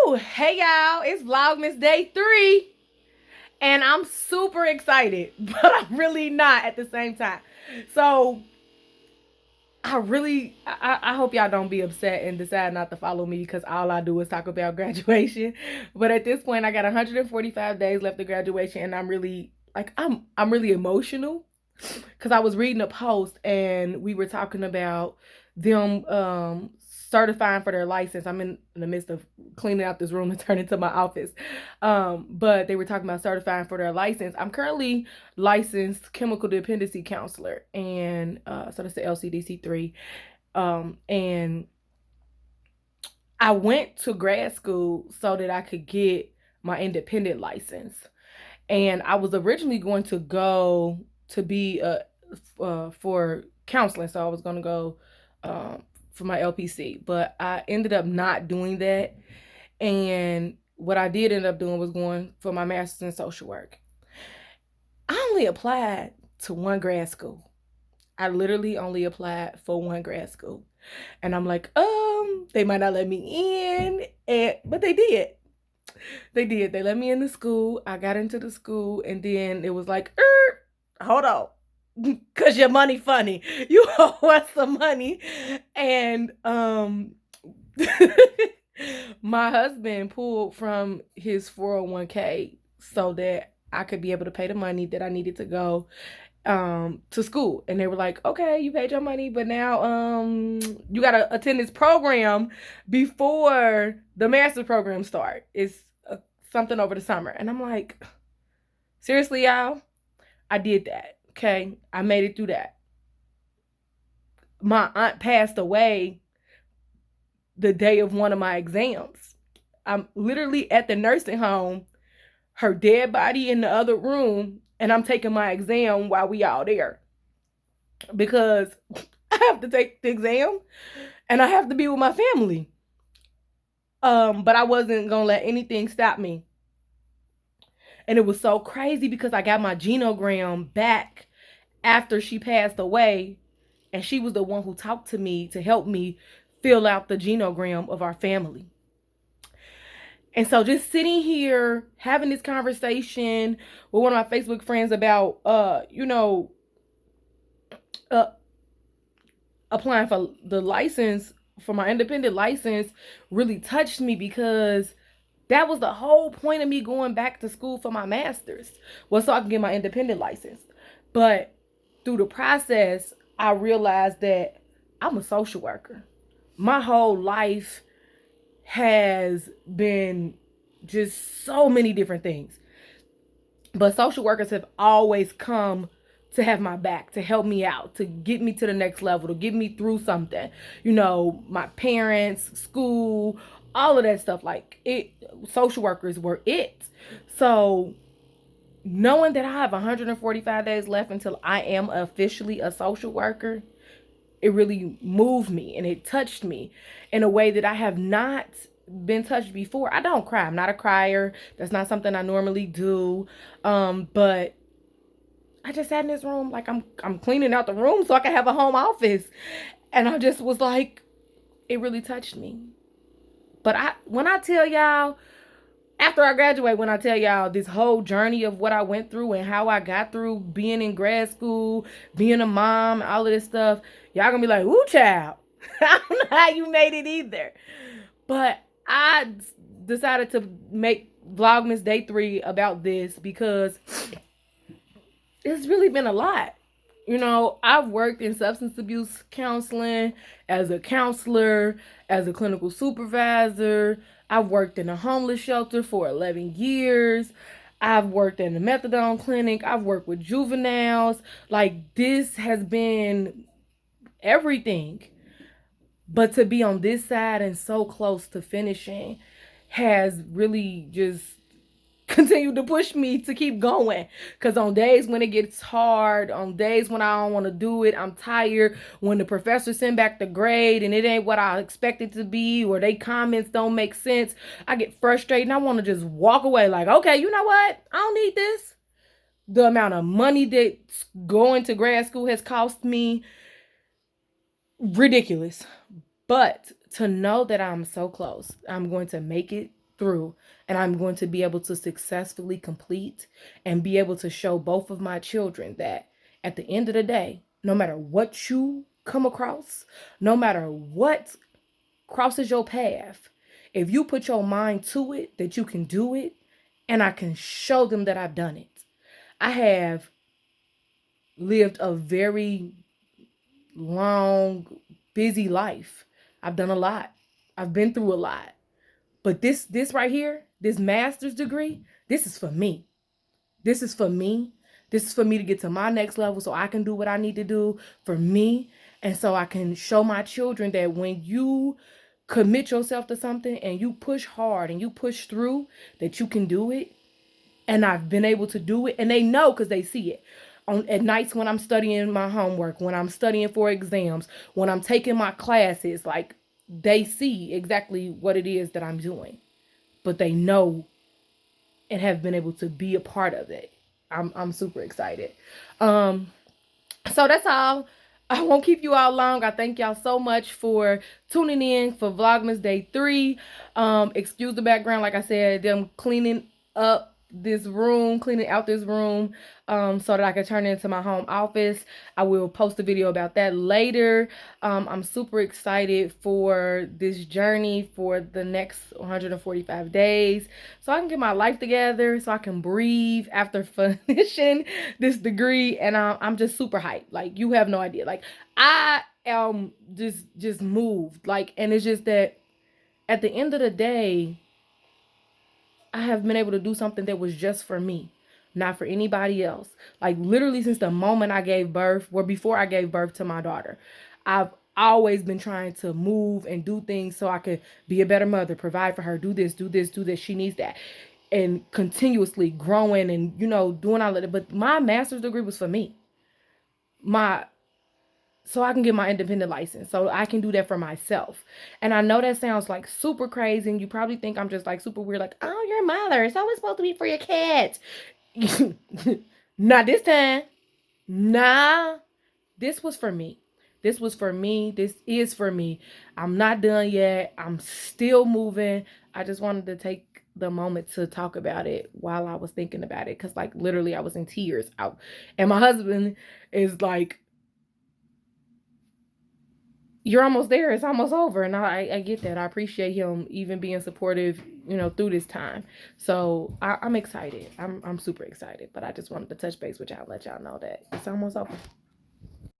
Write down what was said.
Woo! Hey y'all, it's Vlogmas day 3, and I'm super excited, but I'm really not at the same time. So I hope y'all don't be upset and decide not to follow me because all I do is talk about graduation. But at this point, I got 145 days left of graduation, and I'm really emotional because I was reading a post and we were talking about them certifying for their license. I'm in the midst of cleaning out this room and turning into my office. But they were talking about certifying for their license. I'm currently licensed chemical dependency counselor, and so that's the LCDC3. And I went to grad school so that I could get my independent license. And I was originally going to go to be for counseling, so I was going to go for my LPC, but I ended up not doing that. And what I did end up doing was going for my master's in social work. I only applied to one grad school. I literally only applied for one grad school. And I'm like, they might not let me in, but they did. They did. They let me in the school. I got into the school, and then it was like, hold on. Cause your money funny. You owe us some money. And my husband pulled from his 401k so that I could be able to pay the money that I needed to go to school. And they were like, okay, you paid your money, but now you gotta attend this program before the master's program start. It's something over the summer. And I'm like, seriously, y'all? I did that. Okay, I made it through that. My aunt passed away the day of one of my exams. I'm literally at the nursing home, her dead body in the other room, and I'm taking my exam while we all there. Because I have to take the exam and I have to be with my family. But I wasn't gonna let anything stop me. And it was so crazy because I got my genogram back after she passed away, and she was the one who talked to me to help me fill out the genogram of our family. And so just sitting here having this conversation with one of my Facebook friends about applying for the license, for my independent license, really touched me because that was the whole point of me going back to school for my master's, was so I can get my independent license. But through the process, I realized that I'm a social worker. My whole life has been just so many different things. But social workers have always come to have my back, to help me out, to get me to the next level, to get me through something. You know, my parents, school, all of that stuff. Like, it, social workers were it. So knowing that I have 145 days left until I am officially a social worker, it really moved me and it touched me in a way that I have not been touched before. I don't cry. I'm not a crier. That's not something I normally do. But I just sat in this room like I'm cleaning out the room so I can have a home office. And I just was like, it really touched me. But when I tell y'all, after I graduate, when I tell y'all this whole journey of what I went through and how I got through being in grad school, being a mom, all of this stuff, y'all gonna be like, ooh, child. I don't know how you made it either. But I decided to make Vlogmas Day 3 about this because it's really been a lot. You know, I've worked in substance abuse counseling as a counselor, as a clinical supervisor. I've worked in a homeless shelter for 11 years. I've worked in a methadone clinic. I've worked with juveniles. Like, this has been everything. But to be on this side and so close to finishing has really just continue to push me to keep going. Because on days when it gets hard, on days when I don't want to do it, I'm tired, when the professor send back the grade and it ain't what I expect it to be, or they comments don't make sense, I get frustrated and I want to just walk away like, okay, you know what, I don't need this. The amount of money that going to grad school has cost me, ridiculous. But to know that I'm so close, I'm going to make it through, and I'm going to be able to successfully complete and be able to show both of my children that at the end of the day, no matter what you come across, no matter what crosses your path, if you put your mind to it, that you can do it, and I can show them that I've done it. I have lived a very long, busy life. I've done a lot. I've been through a lot. But this right here, this master's degree, this is for me. This is for me. This is for me to get to my next level so I can do what I need to do for me. And so I can show my children that when you commit yourself to something and you push hard and you push through, that you can do it. And I've been able to do it. And they know because they see it. At nights when I'm studying my homework, when I'm studying for exams, when I'm taking my classes, like they see exactly what it is that I'm doing. But they know and have been able to be a part of it. I'm super excited. So that's all. I won't keep you all long. I thank y'all so much for tuning in for Vlogmas Day 3. Excuse the background, like I said, them cleaning up this room, cleaning out this room, so that I can turn it into my home office. I will post a video about that later. I'm super excited for this journey for the next 145 days, so I can get my life together, so I can breathe after finishing this degree. And I'm just super hyped. Like, you have no idea. Like, I am just moved. Like, and it's just that at the end of the day, I have been able to do something that was just for me, not for anybody else. Like, literally since the moment I gave birth, or before I gave birth to my daughter, I've always been trying to move and do things so I could be a better mother, provide for her, do this, do this, do this. She needs that. And continuously growing and, you know, doing all of that. But my master's degree was for me. So I can get my independent license, so I can do that for myself. And I know that sounds like super crazy, and you probably think I'm just like super weird, like, oh, you're a mother, it's always supposed to be for your kids. Not this time. Nah, this was for me. This was for me. This is for me. I'm not done yet. I'm still moving. I just wanted to take the moment to talk about it while I was thinking about it, because like literally I was in tears out. And my husband is like, you're almost there. It's almost over. And I get that. I appreciate him even being supportive, you know, through this time. So I'm excited. I'm super excited. But I just wanted to touch base with y'all, let y'all know that it's almost over.